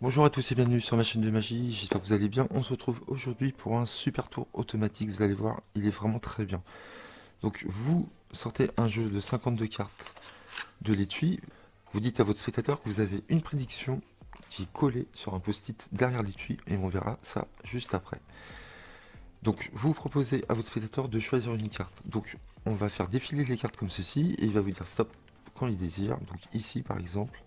Bonjour à tous et bienvenue sur ma chaîne de magie, j'espère que vous allez bien. On se retrouve aujourd'hui pour un super tour automatique, vous allez voir, il est vraiment très bien. Donc vous sortez un jeu de 52 cartes de l'étui, vous dites à votre spectateur que vous avez une prédiction qui est collée sur un post-it derrière l'étui et on verra ça juste après. Donc vous proposez à votre spectateur de choisir une carte. Donc on va faire défiler les cartes comme ceci et il va vous dire stop quand il désire. Donc ici par exemple.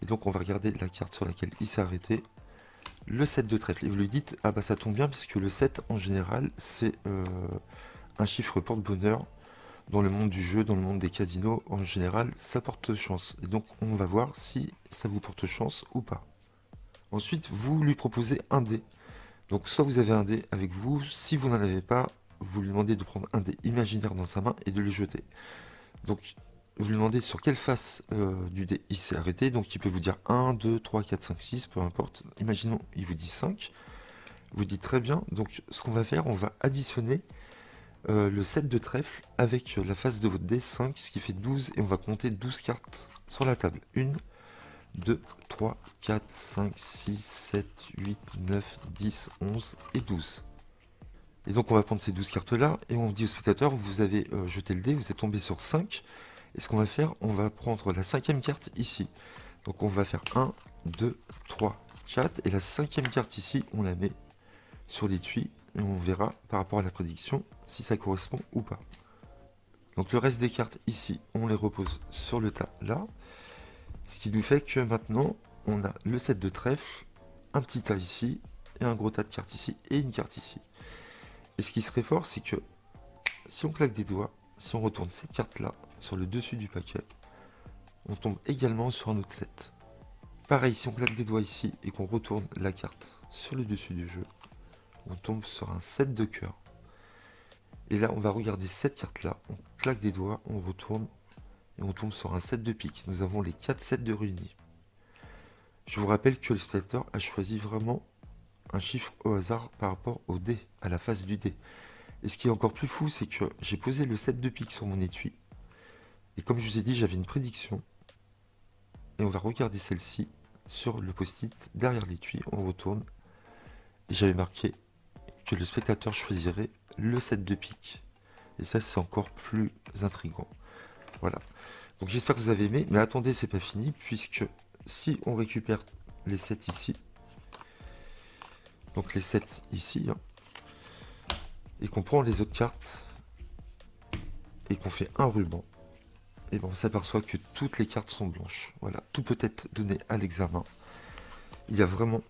Et donc on va regarder la carte sur laquelle il s'est arrêté. Le 7 de trèfle. Et vous lui dites, ah bah ça tombe bien puisque le 7 en général c'est un chiffre porte-bonheur. Dans le monde du jeu, dans le monde des casinos, en général ça porte chance. Et donc on va voir si ça vous porte chance ou pas. Ensuite vous lui proposez un dé. Donc soit vous avez un dé avec vous, si vous n'en avez pas, vous lui demandez de prendre un dé imaginaire dans sa main et de le jeter. Donc vous lui demandez sur quelle face du dé il s'est arrêté, donc il peut vous dire 1, 2, 3, 4, 5, 6, peu importe. Imaginons, il vous dit 5, vous dites très bien, donc ce qu'on va faire, on va additionner le 7 de trèfle avec la face de votre dé 5, ce qui fait 12, et on va compter 12 cartes sur la table. 1, 2, 3, 4, 5, 6, 7, 8, 9, 10, 11 et 12. Et donc on va prendre ces 12 cartes là et on dit au spectateur, vous avez jeté le dé, vous êtes tombé sur 5. Et ce qu'on va faire, on va prendre la cinquième carte ici. Donc on va faire 1, 2, 3, 4. Et la cinquième carte ici, on la met sur l'étui. Et on verra par rapport à la prédiction si ça correspond ou pas. Donc le reste des cartes ici, on les repose sur le tas là. Ce qui nous fait que maintenant, on a le 7 de trèfle, un petit tas ici, et un gros tas de cartes ici, et une carte ici. Et ce qui serait fort, c'est que si on claque des doigts, si on retourne cette carte-là sur le dessus du paquet, on tombe également sur un autre 7. Pareil, si on claque des doigts ici et qu'on retourne la carte sur le dessus du jeu, on tombe sur un 7 de cœur. Et là, on va regarder cette carte-là, on claque des doigts, on retourne, et on tombe sur un 7 de pique. Nous avons les 4 7 de réunis. Je vous rappelle que le spectateur a choisi vraiment un chiffre au hasard par rapport au dé, à la face du dé. Et ce qui est encore plus fou, c'est que j'ai posé le 7 de pique sur mon étui. Et comme je vous ai dit, j'avais une prédiction. Et on va regarder celle-ci sur le post-it derrière l'étui. On retourne. Et j'avais marqué que le spectateur choisirait le 7 de pique. Et ça, c'est encore plus intriguant. Voilà. Donc j'espère que vous avez aimé. Mais attendez, c'est pas fini. Puisque si on récupère les 7 ici. Donc les 7 ici. Hein, et qu'on prend les autres cartes. Et qu'on fait un ruban. Et bon, on s'aperçoit que toutes les cartes sont blanches. Voilà, tout peut être donné à l'examen. Il y a vraiment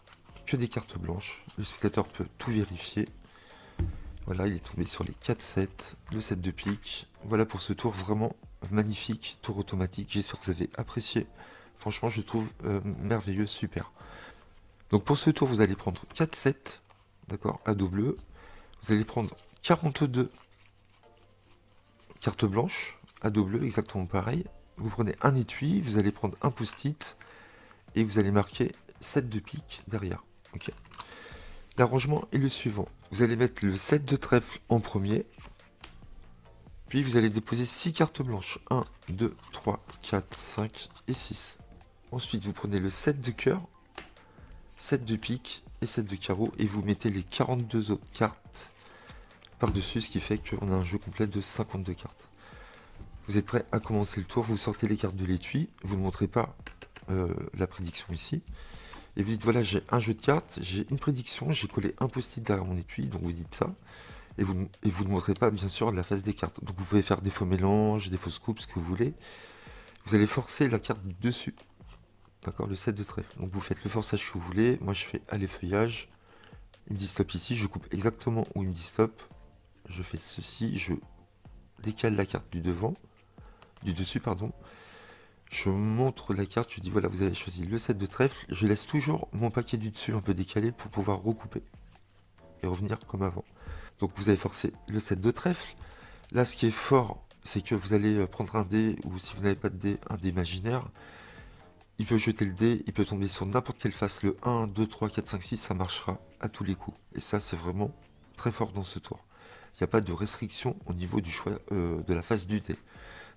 que des cartes blanches. Le spectateur peut tout vérifier. Voilà, il est tombé sur les 4-7, le 7 de pique. Voilà pour ce tour vraiment magnifique, tour automatique. J'espère que vous avez apprécié. Franchement, je le trouve merveilleux, super. Donc pour ce tour, vous allez prendre 4-7, d'accord, à dos bleu. Vous allez prendre 42 cartes blanches à dos bleu, exactement pareil. Vous prenez un étui, vous allez prendre un post-it et vous allez marquer 7 de pique derrière. Ok. L'arrangement est le suivant. Vous allez mettre le 7 de trèfle en premier. Puis vous allez déposer 6 cartes blanches. 1, 2, 3, 4, 5 et 6. Ensuite, vous prenez le 7 de cœur, 7 de pique et 7 de carreau. Et vous mettez les 42 autres cartes par-dessus, ce qui fait qu'on a un jeu complet de 52 cartes. Vous êtes prêt à commencer le tour. Vous sortez les cartes de l'étui. Vous ne montrez pas la prédiction ici. Et vous dites, voilà, j'ai un jeu de cartes, j'ai une prédiction, j'ai collé un post-it derrière mon étui, donc vous dites ça. Et vous ne montrez pas, bien sûr, la face des cartes. Donc vous pouvez faire des faux mélanges, des fausses coupes, ce que vous voulez. Vous allez forcer la carte du dessus. D'accord, le 7 de trèfle. Donc vous faites le forçage que vous voulez. Moi, je fais aller feuillage. Il me dit stop ici, je coupe exactement où il me dit stop. Je fais ceci, je décale la carte du devant, du dessus, pardon. Je montre la carte, je dis voilà, vous avez choisi le 7 de trèfle. Je laisse toujours mon paquet du dessus un peu décalé pour pouvoir recouper et revenir comme avant. Donc vous avez forcé le 7 de trèfle. Là, ce qui est fort, c'est que vous allez prendre un dé, ou si vous n'avez pas de dé, un dé imaginaire. Il peut jeter le dé, il peut tomber sur n'importe quelle face. Le 1, 2, 3, 4, 5, 6, ça marchera à tous les coups. Et ça, c'est vraiment très fort dans ce tour. Il n'y a pas de restriction au niveau du choix de la face du dé.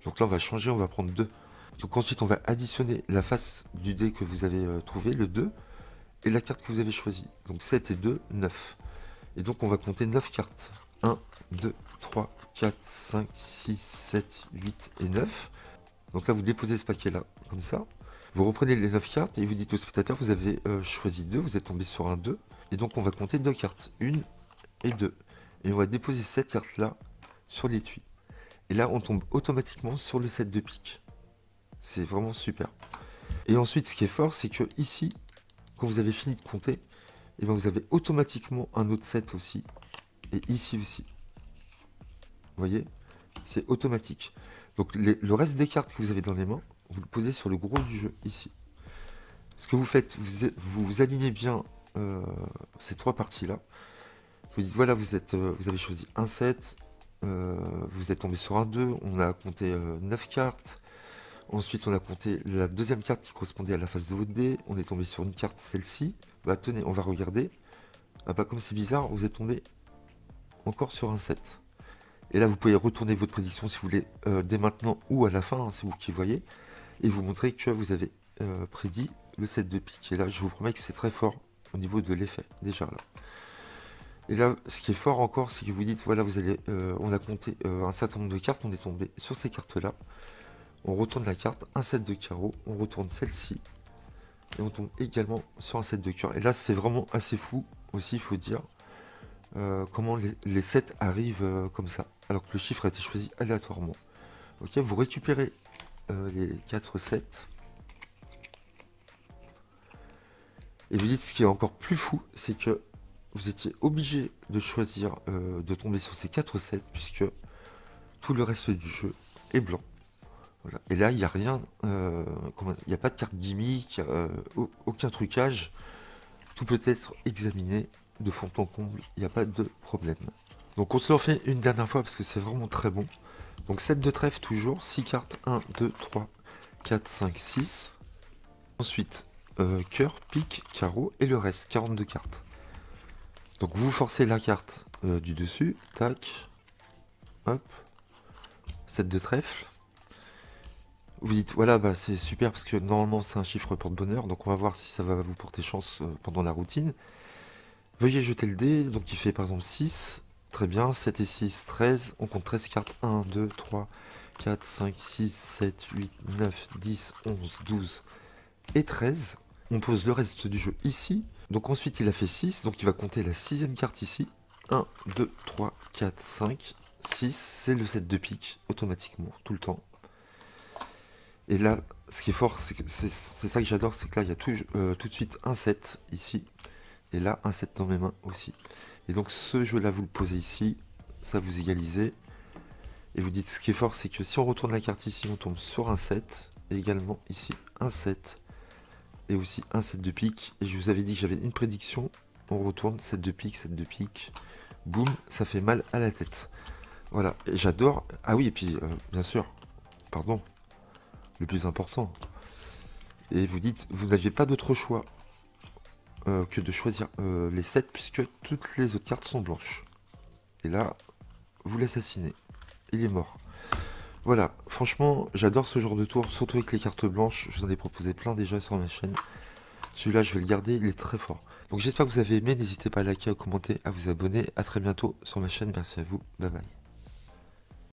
Donc là, on va changer, on va prendre 2. Donc ensuite, on va additionner la face du dé que vous avez trouvé, le 2. et la carte que vous avez choisie. Donc 7 et 2, 9. Et donc on va compter 9 cartes. 1, 2, 3, 4, 5, 6, 7, 8 et 9. Donc là vous déposez ce paquet là, comme ça. Vous reprenez les 9 cartes et vous dites au spectateur, vous avez choisi 2, vous êtes tombé sur un 2. Et donc on va compter 2 cartes, 1 et 2. Et on va déposer cette carte là sur l'étui. Et là on tombe automatiquement sur le 7 de pique. C'est vraiment super. Et ensuite ce qui est fort, c'est que ici, quand vous avez fini de compter, et bien vous avez automatiquement un autre 7 aussi. Et ici aussi. Vous voyez? C'est automatique. Donc le reste des cartes que vous avez dans les mains, vous le posez sur le gros du jeu, ici. Ce que vous faites, vous alignez bien ces trois parties-là. Vous dites, voilà, vous avez choisi un 7, vous êtes tombé sur un 2, on a compté 9 cartes. Ensuite, on a compté la deuxième carte qui correspondait à la face de votre dé. On est tombé sur une carte, celle-ci. Bah tenez, on va regarder. Ah bah comme c'est bizarre, vous êtes tombé encore sur un 7. Et là, vous pouvez retourner votre prédiction si vous voulez, dès maintenant ou à la fin, hein, c'est vous qui voyez. Et vous montrer que vous avez prédit le 7 de pique. Et là, je vous promets que c'est très fort au niveau de l'effet, déjà là. Et là, ce qui est fort encore, c'est que vous dites, voilà, on a compté un certain nombre de cartes, on est tombé sur ces cartes-là. On retourne la carte, un 7 de carreau, on retourne celle-ci, et on tombe également sur un 7 de cœur. Et là, c'est vraiment assez fou aussi, il faut dire, comment les 7 arrivent comme ça, alors que le chiffre a été choisi aléatoirement. Ok, vous récupérez les 4 7. Et vous dites, ce qui est encore plus fou, c'est que vous étiez obligé de choisir de tomber sur ces 4 7, puisque tout le reste du jeu est blanc. Voilà. Et là, il n'y a rien, il n'y a pas de carte gimmick, aucun trucage. Tout peut être examiné de fond en comble, il n'y a pas de problème. Donc on se le refait une dernière fois parce que c'est vraiment très bon. Donc 7 de trèfle toujours, 6 cartes, 1, 2, 3, 4, 5, 6. Ensuite, cœur, pique, carreau et le reste, 42 cartes. Donc vous forcez la carte du dessus, tac, hop, 7 de trèfle. Vous dites, voilà, bah, c'est super parce que normalement c'est un chiffre porte-bonheur, donc on va voir si ça va vous porter chance pendant la routine. Veuillez jeter le dé, donc il fait par exemple 6, très bien, 7 et 6, 13, on compte 13 cartes, 1, 2, 3, 4, 5, 6, 7, 8, 9, 10, 11, 12 et 13. On pose le reste du jeu ici, donc ensuite il a fait 6, donc il va compter la sixième carte ici, 1, 2, 3, 4, 5, 6, c'est le 7 de pique, automatiquement, tout le temps. Et là, ce qui est fort, c'est ça que j'adore, c'est que là, il y a tout de suite un 7 ici. Et là, un 7 dans mes mains aussi. Et donc, ce jeu-là, vous le posez ici. Ça, vous égalisez. Et vous dites, ce qui est fort, c'est que si on retourne la carte ici, on tombe sur un 7. Et également, ici, un 7. Et aussi un 7 de pique. Et je vous avais dit que j'avais une prédiction. On retourne, 7 de pique, 7 de pique. Boum, ça fait mal à la tête. Voilà, et j'adore. Ah oui, et puis, bien sûr, pardon. Le plus important. Et vous dites, vous n'aviez pas d'autre choix que de choisir les 7 puisque toutes les autres cartes sont blanches. Et là, vous l'assassinez. Il est mort. Voilà, franchement, j'adore ce genre de tour, surtout avec les cartes blanches. Je vous en ai proposé plein déjà sur ma chaîne. Celui-là, je vais le garder, il est très fort. Donc j'espère que vous avez aimé, n'hésitez pas à liker, à commenter, à vous abonner. À très bientôt sur ma chaîne, merci à vous, bye bye.